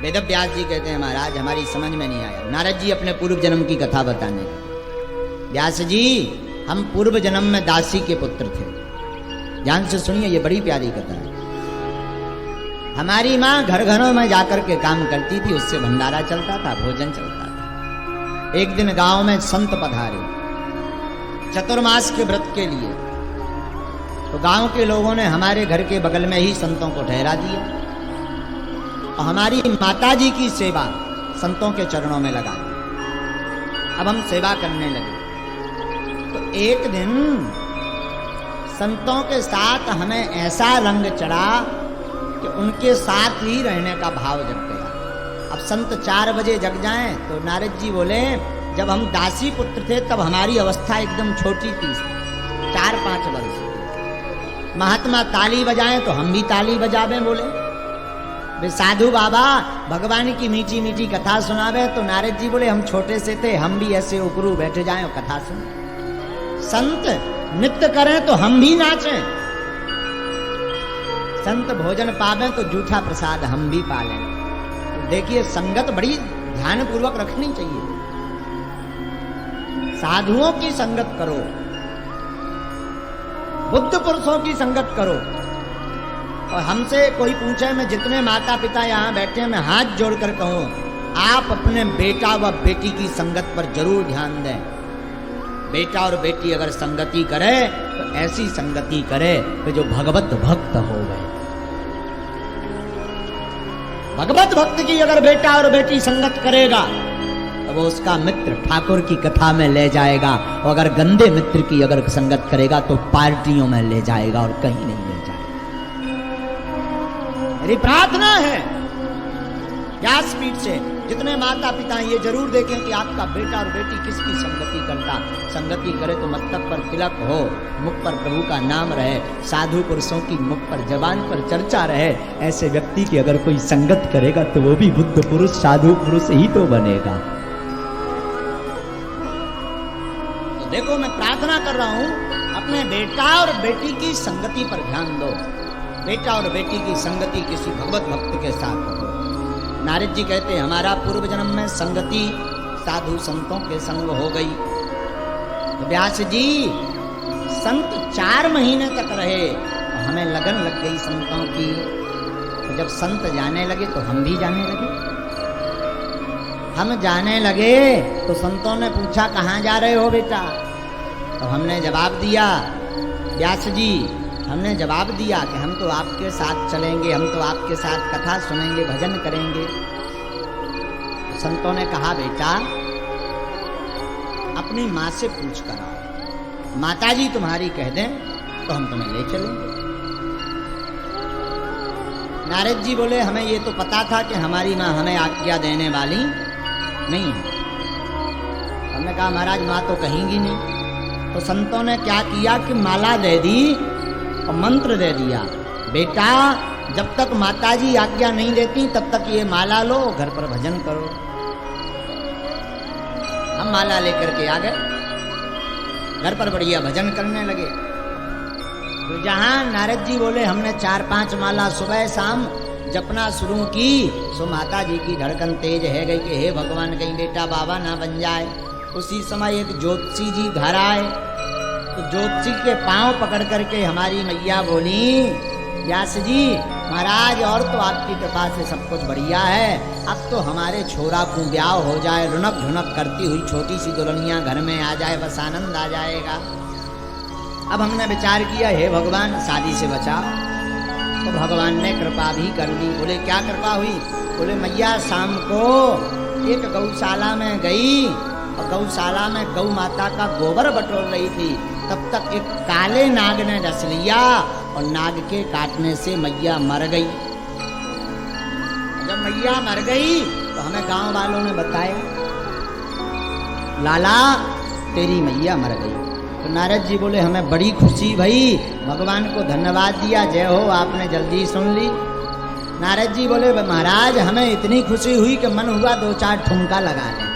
वेद व्यास जी कहते हैं महाराज हमारी समझ में नहीं आया। नारद जी अपने पूर्व जन्म की कथा बताने लगे। व्यास जी हम पूर्व जन्म में दासी के पुत्र थे। ध्यान से सुनिए, ये बड़ी प्यारी कथा है। हमारी माँ घर घरों में जाकर के काम करती थी, उससे भंडारा चलता था, भोजन चलता था। एक दिन गांव में संत पधारे चतुर्मास के व्रत के लिए। तो गांव के लोगों ने हमारे घर के बगल में ही संतों को ठहरा दिया और हमारी माता जी की सेवा संतों के चरणों में लगा दी। अब हम सेवा करने लगे। तो एक दिन संतों के साथ हमें ऐसा रंग चढ़ा कि उनके साथ ही रहने का भाव जग गया। अब संत 4 बजे जग जाएं तो नारद जी बोले जब हम दासी पुत्र थे तब हमारी अवस्था एकदम छोटी थी, 4-5 वर्ष की। महात्मा ताली बजाएं तो हम भी ताली बजावें। बोले वे साधु बाबा भगवान की मीठी मीठी कथा सुनावे तो नारद जी बोले हम छोटे से थे, हम भी ऐसे उपरू बैठे जाएं और कथा सुने। संत नृत्य करें तो हम भी नाचें, संत भोजन पावें तो जूठा प्रसाद हम भी पालें। तो देखिए संगत बड़ी ध्यान पूर्वक रखनी चाहिए। साधुओं की संगत करो, बुद्ध पुरुषों की संगत करो। और हमसे कोई पूछे, मैं जितने माता पिता यहाँ बैठे हैं मैं हाथ जोड़कर कहूं आप अपने बेटा व बेटी की संगत पर जरूर ध्यान दें। बेटा और बेटी अगर संगति करे तो ऐसी संगति करे कि जो भगवत भक्त हो गए। भगवत भक्त की अगर बेटा और बेटी संगत करेगा तो वो उसका मित्र ठाकुर की कथा में ले जाएगा, और अगर गंदे मित्र की अगर संगत करेगा तो पार्टियों में ले जाएगा और कहीं नहीं ले जाएगा। मेरी प्रार्थना है व्यासपीठ से जितने माता पिता ये जरूर देखें कि आपका बेटा और बेटी किसकी संगति करता। संगति करे तो मस्तक पर तिलक हो, मुख पर प्रभु का नाम रहे, साधु पुरुषों की मुख पर जबान पर चर्चा रहे। ऐसे व्यक्ति की अगर कोई संगत करेगा तो वो भी बुद्ध पुरुष साधु पुरुष ही तो बनेगा। तो देखो मैं प्रार्थना कर रहा हूं अपने बेटा और बेटी की संगति पर ध्यान दो। बेटा और बेटी की संगति किसी भगवत भक्त के साथ हो। नारद जी कहते हैं हमारा पूर्व जन्म में संगति साधु संतों के संग हो गई। तो व्यास जी संत 4 महीने तक रहे और हमें लगन लग गई संतों की। तो जब संत जाने लगे तो हम भी जाने लगे। हम जाने लगे तो संतों ने पूछा कहाँ जा रहे हो बेटा। तो हमने जवाब दिया, व्यास जी हमने जवाब दिया कि हम तो आपके साथ चलेंगे, हम तो आपके साथ कथा सुनेंगे, भजन करेंगे। तो संतों ने कहा बेटा अपनी माँ से पूछ कर आओ, माता जी तुम्हारी कह दें तो हम तुम्हें ले चलेंगे। नारद जी बोले हमें ये तो पता था कि हमारी माँ हमें आज्ञा देने वाली नहीं है। हमने कहा महाराज माँ तो कहेंगी नहीं। तो संतों ने क्या किया कि माला दे दी और मंत्र दे दिया, बेटा जब तक माताजी आज्ञा नहीं देती तब तक ये माला लो, घर पर भजन करो। हम माला लेकर के आ गए, घर पर बढ़िया भजन करने लगे। तो जहां नारद जी बोले हमने 4-5 माला सुबह शाम जपना शुरू की, सो माता जी की धड़कन तेज है गई कि हे भगवान कहीं बेटा बाबा ना बन जाए। उसी समय एक ज्योतिषी जी घर आए। तो ज्योतिषी के पांव पकड़ करके हमारी मैया बोली व्यास जी महाराज और तो आपकी कृपा से सब कुछ बढ़िया है, अब तो हमारे छोरा को ब्याह हो जाए, रुनक ढुनक करती हुई छोटी सी दुल्हनिया घर में आ जाए, बस आनंद आ जाएगा। अब हमने विचार किया हे भगवान शादी से बचाओ। तो भगवान ने कृपा भी कर दी। बोले क्या कृपा हुई? बोले मैया शाम को एक गौशाला में गई और गौशाला में गौ माता का गोबर बटोर रही थी। तब तक एक काले नाग ने डस लिया और नाग के काटने से मैया मर गई। जब मैया मर गई तो हमें गांव वालों ने बताया लाला तेरी मैया मर गई। तो नारद जी बोले हमें बड़ी खुशी भई, भगवान को धन्यवाद दिया, जय हो आपने जल्दी सुन ली। नारद जी बोले महाराज हमें इतनी खुशी हुई कि मन हुआ 2-4 ठुमका लगा लें,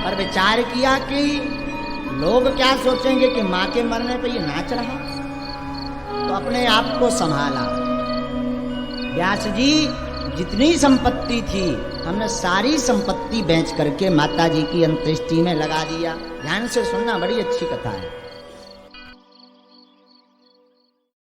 पर विचार किया कि लोग क्या सोचेंगे कि माँ के मरने पे ये नाच रहा। तो अपने आप को संभाला। व्यास जी जितनी संपत्ति थी हमने सारी संपत्ति बेच करके माता जी की अंत्येष्टि में लगा दिया। ध्यान से सुनना, बड़ी अच्छी कथा है।